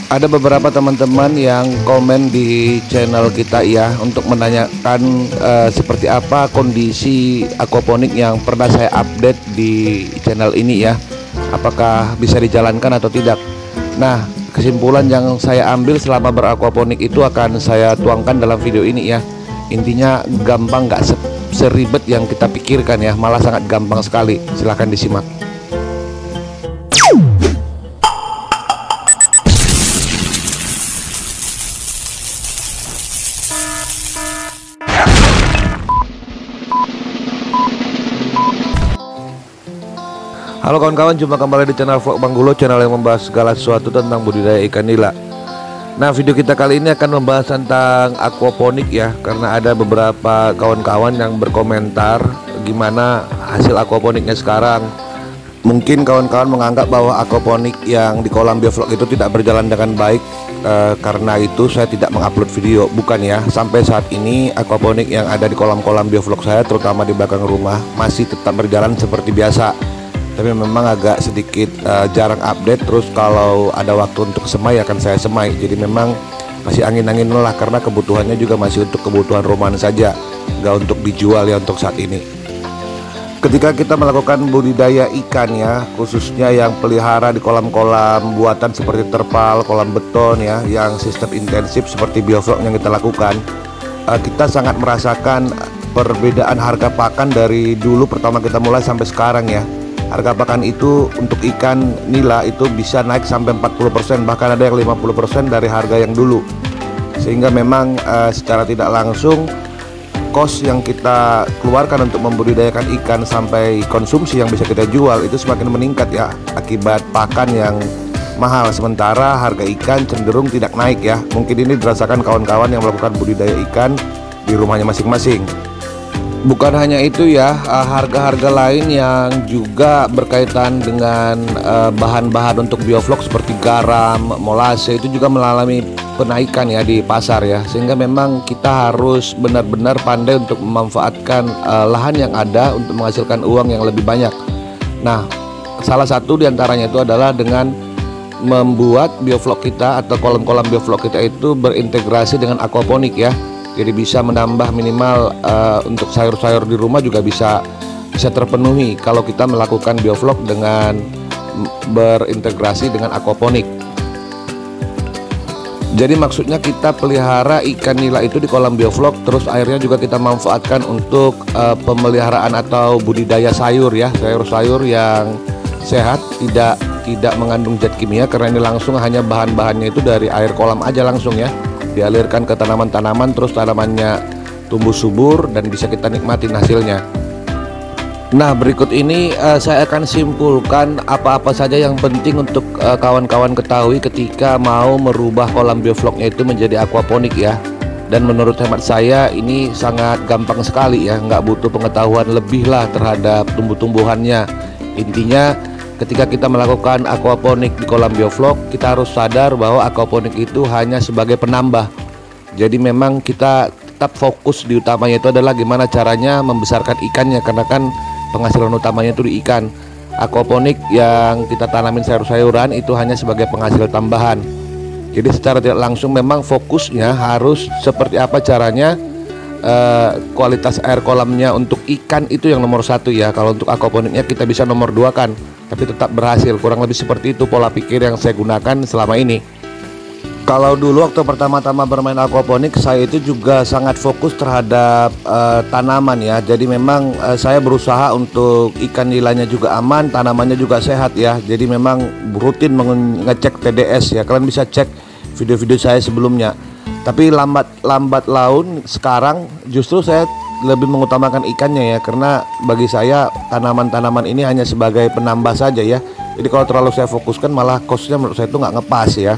Ada beberapa teman-teman yang komen di channel kita ya untuk menanyakan seperti apa kondisi aquaponik yang pernah saya update di channel ini ya. Apakah bisa dijalankan atau tidak. Nah, kesimpulan yang saya ambil selama beraquaponik itu akan saya tuangkan dalam video ini ya. Intinya gampang, nggak seribet yang kita pikirkan ya, malah sangat gampang sekali. Silahkan disimak. Halo kawan-kawan, jumpa kembali di channel Vlog Bang Gulo, channel yang membahas segala sesuatu tentang budidaya ikan nila. Nah, video kita kali ini akan membahas tentang aquaponik ya, karena ada beberapa kawan-kawan yang berkomentar gimana hasil aquaponiknya sekarang. Mungkin kawan-kawan menganggap bahwa aquaponik yang di kolam biovlog itu tidak berjalan dengan baik, karena itu saya tidak mengupload video. Bukan ya, sampai saat ini aquaponik yang ada di kolam-kolam biovlog saya, terutama di belakang rumah, masih tetap berjalan seperti biasa. Tapi memang agak sedikit jarang update. Terus kalau ada waktu untuk semai akan saya semai. Jadi memang masih angin-angin lah, karena kebutuhannya juga masih untuk kebutuhan rumahan saja, nggak untuk dijual ya untuk saat ini. Ketika kita melakukan budidaya ikan ya, khususnya yang pelihara di kolam-kolam buatan seperti terpal, kolam beton ya, yang sistem intensif seperti biovlog yang kita lakukan, kita sangat merasakan perbedaan harga pakan dari dulu pertama kita mulai sampai sekarang ya. Harga pakan itu untuk ikan nila itu bisa naik sampai 40%, bahkan ada yang 50% dari harga yang dulu. Sehingga memang secara tidak langsung kos yang kita keluarkan untuk membudidayakan ikan sampai konsumsi yang bisa kita jual itu semakin meningkat ya, akibat pakan yang mahal, sementara harga ikan cenderung tidak naik ya. Mungkin ini dirasakan kawan-kawan yang melakukan budidaya ikan di rumahnya masing-masing. Bukan hanya itu ya, harga-harga lain yang juga berkaitan dengan bahan-bahan untuk biovlog seperti garam, molase itu juga mengalami penaikan ya di pasar ya. Sehingga memang kita harus benar-benar pandai untuk memanfaatkan lahan yang ada untuk menghasilkan uang yang lebih banyak. Nah, salah satu diantaranya itu adalah dengan membuat biovlog kita atau kolam-kolam biovlog kita itu berintegrasi dengan aquaponik ya. Jadi bisa menambah minimal untuk sayur-sayur di rumah juga bisa terpenuhi kalau kita melakukan biovlog dengan berintegrasi dengan aquaponik. Jadi maksudnya kita pelihara ikan nila itu di kolam biovlog, terus airnya juga kita manfaatkan untuk pemeliharaan atau budidaya sayur ya, sayur-sayur yang sehat, tidak mengandung zat kimia, karena ini langsung hanya bahan-bahannya itu dari air kolam aja langsung ya. Dialirkan ke tanaman-tanaman, terus tanamannya tumbuh subur dan bisa kita nikmatin hasilnya. Nah, berikut ini saya akan simpulkan apa-apa saja yang penting untuk kawan-kawan ketahui ketika mau merubah kolam biovlognya itu menjadi aquaponik ya. Dan menurut hemat saya ini sangat gampang sekali ya, nggak butuh pengetahuan lebih lah terhadap tumbuh-tumbuhannya. Intinya ketika kita melakukan aquaponik di kolam biovlog, kita harus sadar bahwa aquaponik itu hanya sebagai penambah. Jadi memang kita tetap fokus di utamanya itu adalah gimana caranya membesarkan ikannya, karena kan penghasilan utamanya itu di ikan. Aquaponik yang kita tanamin sayur-sayuran itu hanya sebagai penghasil tambahan. Jadi secara tidak langsung memang fokusnya harus seperti apa caranya kualitas air kolamnya untuk ikan itu yang nomor satu ya. Kalau untuk aquaponiknya kita bisa nomor dua kan, tapi tetap berhasil. Kurang lebih seperti itu pola pikir yang saya gunakan selama ini. Kalau dulu waktu pertama-tama bermain aquaponik, saya itu juga sangat fokus terhadap tanaman ya. Jadi memang saya berusaha untuk ikan nilainya juga aman, tanamannya juga sehat ya. Jadi memang rutin ngecek TDS ya. Kalian bisa cek video-video saya sebelumnya. Tapi lambat laun sekarang justru saya lebih mengutamakan ikannya ya, karena bagi saya tanaman-tanaman ini hanya sebagai penambah saja ya. Jadi kalau terlalu saya fokuskan malah kosnya menurut saya itu nggak ngepas ya.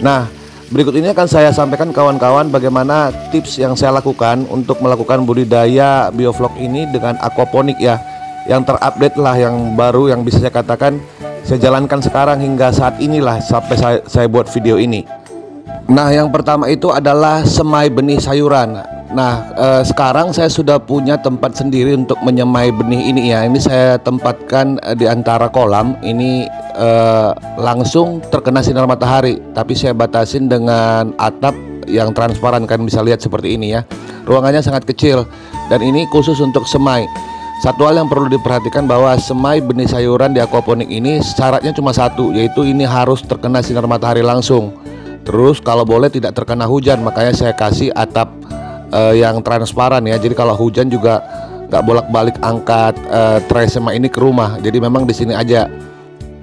Nah, berikut ini akan saya sampaikan kawan-kawan bagaimana tips yang saya lakukan untuk melakukan budidaya biovlog ini dengan aquaponik ya, yang terupdate lah, yang baru, yang bisa saya katakan saya jalankan sekarang hingga saat inilah sampai saya buat video ini. Nah, yang pertama itu adalah semai benih sayuran. Nah, sekarang saya sudah punya tempat sendiri untuk menyemai benih ini ya. Ini saya tempatkan di antara kolam. Ini langsung terkena sinar matahari, tapi saya batasin dengan atap yang transparan, kan bisa lihat seperti ini ya. Ruangannya sangat kecil dan ini khusus untuk semai. Satu hal yang perlu diperhatikan bahwa semai benih sayuran di aquaponik ini syaratnya cuma satu, yaitu ini harus terkena sinar matahari langsung. Terus kalau boleh tidak terkena hujan, makanya saya kasih atap yang transparan ya. Jadi kalau hujan juga nggak bolak-balik angkat tray semai ini ke rumah. Jadi memang di sini aja.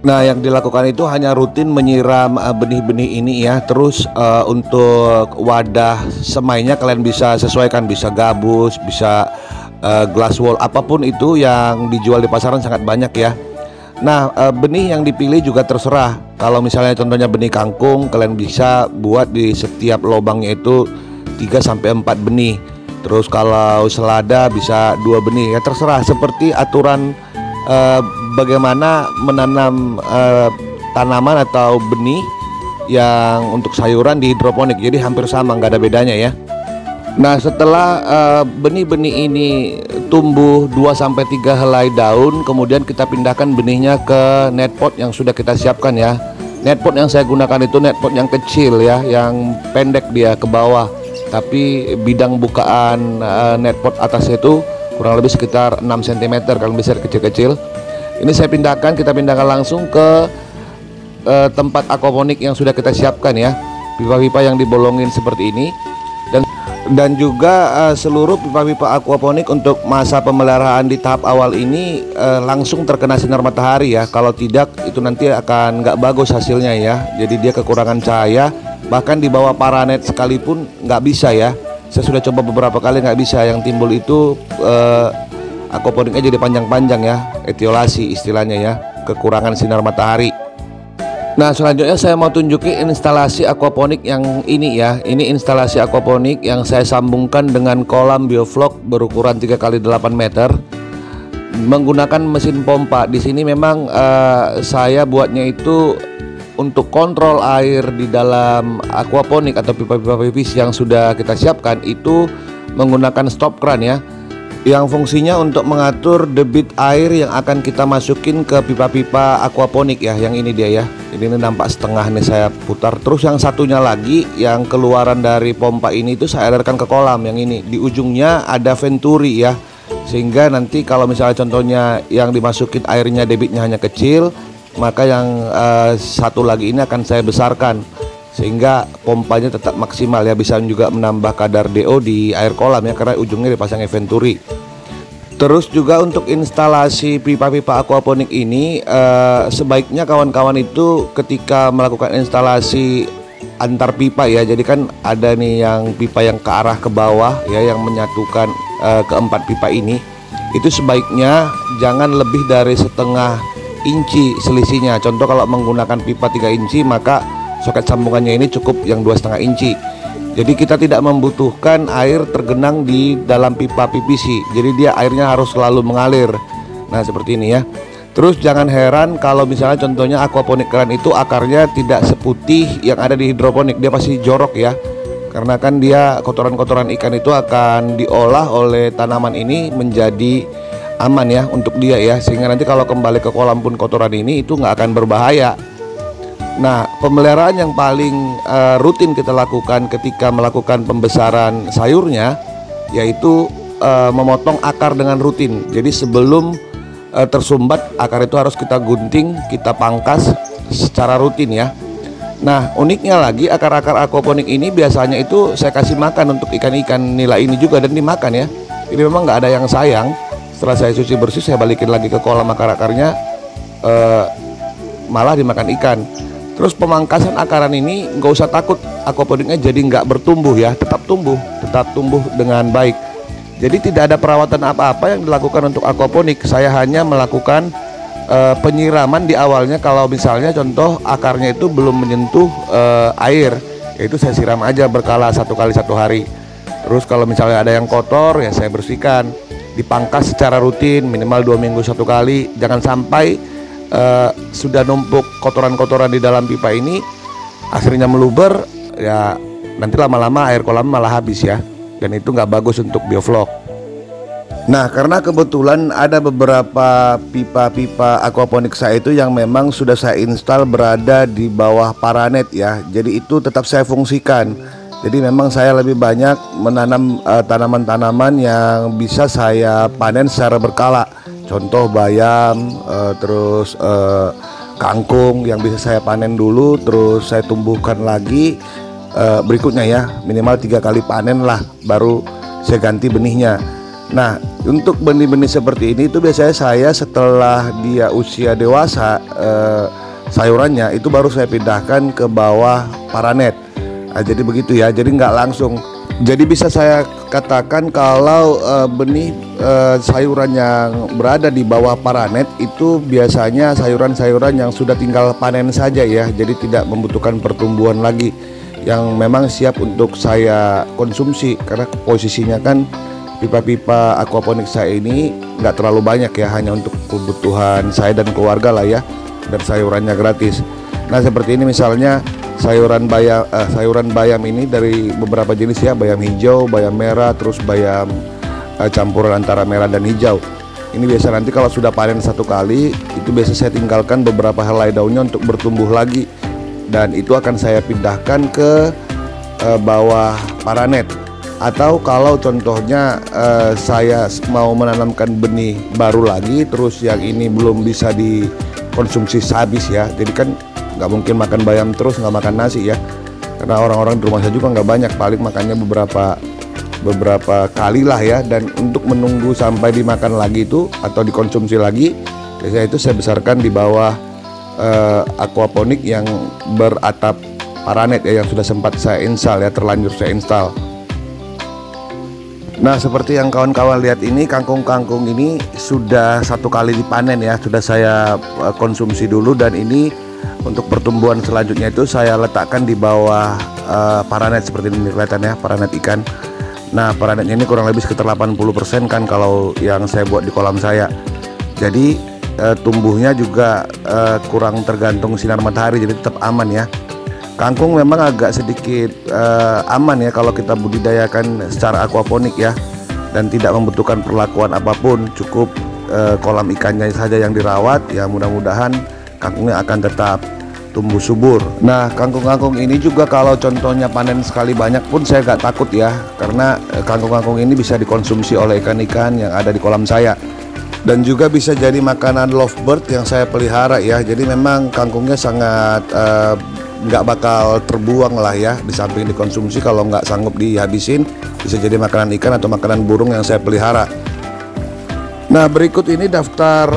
Nah, yang dilakukan itu hanya rutin menyiram benih-benih ini ya. Terus untuk wadah semainya kalian bisa sesuaikan, bisa gabus, bisa glass wall, apapun itu yang dijual di pasaran sangat banyak ya. Nah, benih yang dipilih juga terserah. Kalau misalnya contohnya benih kangkung, kalian bisa buat di setiap lubangnya itu 3-4 benih. Terus kalau selada bisa 2 benih ya, terserah seperti aturan bagaimana menanam tanaman atau benih yang untuk sayuran di hidroponik. Jadi hampir sama, nggak ada bedanya ya. Nah, setelah benih-benih ini tumbuh 2-3 helai daun, kemudian kita pindahkan benihnya ke netpot yang sudah kita siapkan ya. Netpot yang saya gunakan itu netpot yang kecil ya, yang pendek dia ke bawah. Tapi bidang bukaan netpot atasnya itu kurang lebih sekitar 6 cm, kalau bisa kecil-kecil. Ini saya pindahkan, kita pindahkan langsung ke tempat aquaponik yang sudah kita siapkan ya. Pipa-pipa yang dibolongin seperti ini. Dan juga seluruh pipa-pipa aquaponik untuk masa pemeliharaan di tahap awal ini langsung terkena sinar matahari ya. Kalau tidak itu nanti akan nggak bagus hasilnya ya. Jadi dia kekurangan cahaya. Bahkan di bawah paranet sekalipun nggak bisa ya. Saya sudah coba beberapa kali nggak bisa. Yang timbul itu aquaponiknya jadi panjang-panjang ya, etiolasi istilahnya ya, kekurangan sinar matahari. Nah, selanjutnya saya mau tunjukin instalasi aquaponik yang ini ya. Ini instalasi aquaponik yang saya sambungkan dengan kolam bioflok berukuran 3x8 meter menggunakan mesin pompa. Di sini memang saya buatnya itu untuk kontrol air di dalam aquaponik atau pipa-pipa PVC yang sudah kita siapkan itu menggunakan stop kran ya, yang fungsinya untuk mengatur debit air yang akan kita masukin ke pipa-pipa aquaponik ya. Yang ini dia ya, ini nampak setengah nih saya putar. Terus yang satunya lagi yang keluaran dari pompa ini itu saya alirkan ke kolam. Yang ini di ujungnya ada venturi ya, sehingga nanti kalau misalnya contohnya yang dimasukin airnya debitnya hanya kecil, maka yang satu lagi ini akan saya besarkan sehingga pompanya tetap maksimal ya. Bisa juga menambah kadar DO di air kolam ya, karena ujungnya dipasang venturi. Terus juga untuk instalasi pipa-pipa aquaponik ini sebaiknya kawan-kawan itu ketika melakukan instalasi antar pipa ya. Jadi kan ada nih yang pipa yang ke arah ke bawah ya, yang menyatukan keempat pipa ini. Itu sebaiknya jangan lebih dari setengah inci selisihnya. Contoh kalau menggunakan pipa 3 inci, maka soket sambungannya ini cukup yang 2,5 inci. Jadi kita tidak membutuhkan air tergenang di dalam pipa PVC. Jadi dia airnya harus selalu mengalir. Nah, seperti ini ya. Terus jangan heran kalau misalnya contohnya aquaponik kalian itu akarnya tidak seputih yang ada di hidroponik. Dia pasti jorok ya. Karena kan dia kotoran-kotoran ikan itu akan diolah oleh tanaman ini menjadi aman ya untuk dia ya, sehingga nanti kalau kembali ke kolam pun kotoran ini itu nggak akan berbahaya. Nah, pemeliharaan yang paling rutin kita lakukan ketika melakukan pembesaran sayurnya yaitu memotong akar dengan rutin. Jadi sebelum tersumbat, akar itu harus kita gunting, kita pangkas secara rutin ya. Nah, uniknya lagi akar-akar aquaponik ini biasanya itu saya kasih makan untuk ikan-ikan nila ini juga dan dimakan ya. Ini memang nggak ada yang sayang. Setelah saya cuci bersih, saya balikin lagi ke kolam akar-akarnya, malah dimakan ikan. Terus pemangkasan akaran ini nggak usah takut, aquaponiknya jadi nggak bertumbuh ya, tetap tumbuh dengan baik. Jadi tidak ada perawatan apa-apa yang dilakukan untuk aquaponik. Saya hanya melakukan penyiraman di awalnya. Kalau misalnya contoh akarnya itu belum menyentuh air, yaitu saya siram aja berkala 1 kali 1 hari. Terus kalau misalnya ada yang kotor ya saya bersihkan. Dipangkas secara rutin minimal 2 minggu 1 kali. Jangan sampai sudah numpuk kotoran-kotoran di dalam pipa ini akhirnya meluber ya, nanti lama-lama air kolam malah habis ya. dan itu nggak bagus untuk bioflok. Nah, karena kebetulan ada beberapa pipa-pipa aquaponik saya itu yang memang sudah saya install berada di bawah paranet ya. Jadi itu tetap saya fungsikan. Jadi memang saya lebih banyak menanam tanaman-tanaman yang bisa saya panen secara berkala. Contoh bayam, terus kangkung yang bisa saya panen dulu, terus saya tumbuhkan lagi berikutnya ya. Minimal 3 kali panen lah, baru saya ganti benihnya. Nah, untuk benih-benih seperti ini itu biasanya saya setelah dia usia dewasa sayurannya itu baru saya pindahkan ke bawah paranet. Nah, jadi begitu ya, jadi nggak langsung. Jadi bisa saya katakan kalau benih sayuran yang berada di bawah paranet itu biasanya sayuran-sayuran yang sudah tinggal panen saja ya. Jadi tidak membutuhkan pertumbuhan lagi, yang memang siap untuk saya konsumsi, karena posisinya kan pipa-pipa aquaponik saya ini nggak terlalu banyak ya, hanya untuk kebutuhan saya dan keluarga lah ya, dan sayurannya gratis. Nah, seperti ini misalnya sayuran bayam ini dari beberapa jenis ya, bayam hijau, bayam merah, terus bayam campuran antara merah dan hijau. Ini biasa nanti kalau sudah panen 1 kali itu biasa saya tinggalkan beberapa helai daunnya untuk bertumbuh lagi, dan itu akan saya pindahkan ke bawah paranet. Atau kalau contohnya saya mau menanamkan benih baru lagi, terus yang ini belum bisa dikonsumsi habis ya, jadi kan nggak mungkin makan bayam terus nggak makan nasi ya, karena orang-orang di rumah saya juga nggak banyak, paling makannya beberapa kali lah ya. Dan untuk menunggu sampai dimakan lagi itu atau dikonsumsi lagi, biasanya itu saya besarkan di bawah aquaponik yang beratap paranet ya, yang sudah sempat saya install ya, terlanjur saya install. Nah, seperti yang kawan-kawan lihat ini, kangkung-kangkung ini sudah 1 kali dipanen ya, sudah saya konsumsi dulu, dan ini untuk pertumbuhan selanjutnya itu saya letakkan di bawah paranet seperti ini kelihatan ya, paranet ikan. Nah, paranetnya ini kurang lebih sekitar 80% kan kalau yang saya buat di kolam saya. Jadi tumbuhnya juga kurang tergantung sinar matahari, jadi tetap aman ya. Kangkung memang agak sedikit aman ya kalau kita budidayakan secara aquaponik ya, dan tidak membutuhkan perlakuan apapun, cukup kolam ikannya saja yang dirawat ya. Mudah-mudahan kangkungnya akan tetap tumbuh subur. Nah, kangkung-kangkung ini juga kalau contohnya panen sekali banyak pun saya gak takut ya, karena kangkung-kangkung ini bisa dikonsumsi oleh ikan-ikan yang ada di kolam saya, dan juga bisa jadi makanan lovebird yang saya pelihara ya. Jadi memang kangkungnya sangat nggak bakal terbuang lah ya, di samping dikonsumsi, kalau nggak sanggup dihabisin bisa jadi makanan ikan atau makanan burung yang saya pelihara. Nah, berikut ini daftar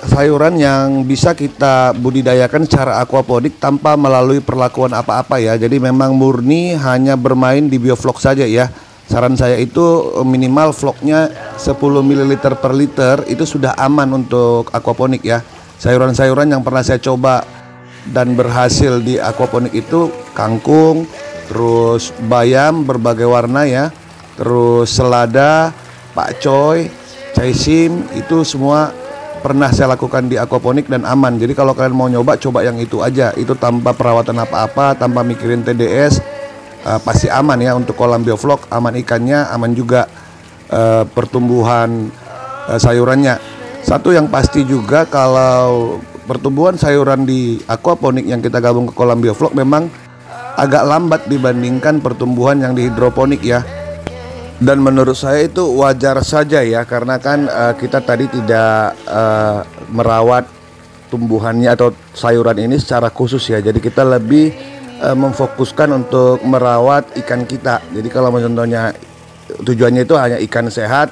sayuran yang bisa kita budidayakan secara aquaponik tanpa melalui perlakuan apa-apa ya. Jadi memang murni hanya bermain di bioflok saja ya. Saran saya itu minimal vlognya 10 ml per liter itu sudah aman untuk aquaponik ya. Sayuran-sayuran yang pernah saya coba dan berhasil di aquaponik itu kangkung, terus bayam berbagai warna ya, terus selada, pakcoy, caisim, itu semua pernah saya lakukan di aquaponik dan aman. Jadi kalau kalian mau nyoba, coba yang itu aja, itu tanpa perawatan apa-apa, tanpa mikirin TDS, pasti aman ya untuk kolam bioflok, aman ikannya, aman juga pertumbuhan sayurannya. Satu yang pasti juga, kalau pertumbuhan sayuran di aquaponik yang kita gabung ke kolam bioflok memang agak lambat dibandingkan pertumbuhan yang di hidroponik ya. Dan menurut saya itu wajar saja ya, karena kan kita tadi tidak merawat tumbuhannya atau sayuran ini secara khusus ya. Jadi kita lebih memfokuskan untuk merawat ikan kita. Jadi kalau contohnya tujuannya itu hanya ikan sehat,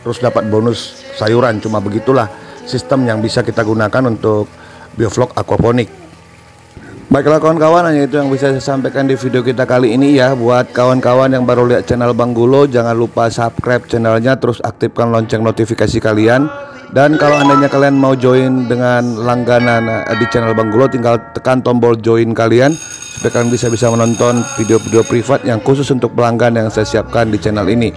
terus dapat bonus sayuran, cuma begitulah sistem yang bisa kita gunakan untuk bioflok aquaponik. Baiklah kawan-kawan, hanya itu yang bisa saya sampaikan di video kita kali ini ya. Buat kawan-kawan yang baru lihat channel Bang Gulo, jangan lupa subscribe channelnya, terus aktifkan lonceng notifikasi kalian. Dan kalau andainya kalian mau join dengan langganan di channel Bang Gulo, tinggal tekan tombol join kalian supaya kalian bisa menonton video-video privat yang khusus untuk pelanggan yang saya siapkan di channel ini.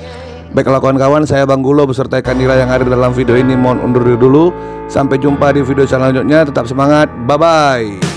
Baiklah kawan-kawan, saya Bang Gulo beserta ikan nila yang ada dalam video ini mohon undur diri dulu. Sampai jumpa di video selanjutnya, tetap semangat, bye-bye.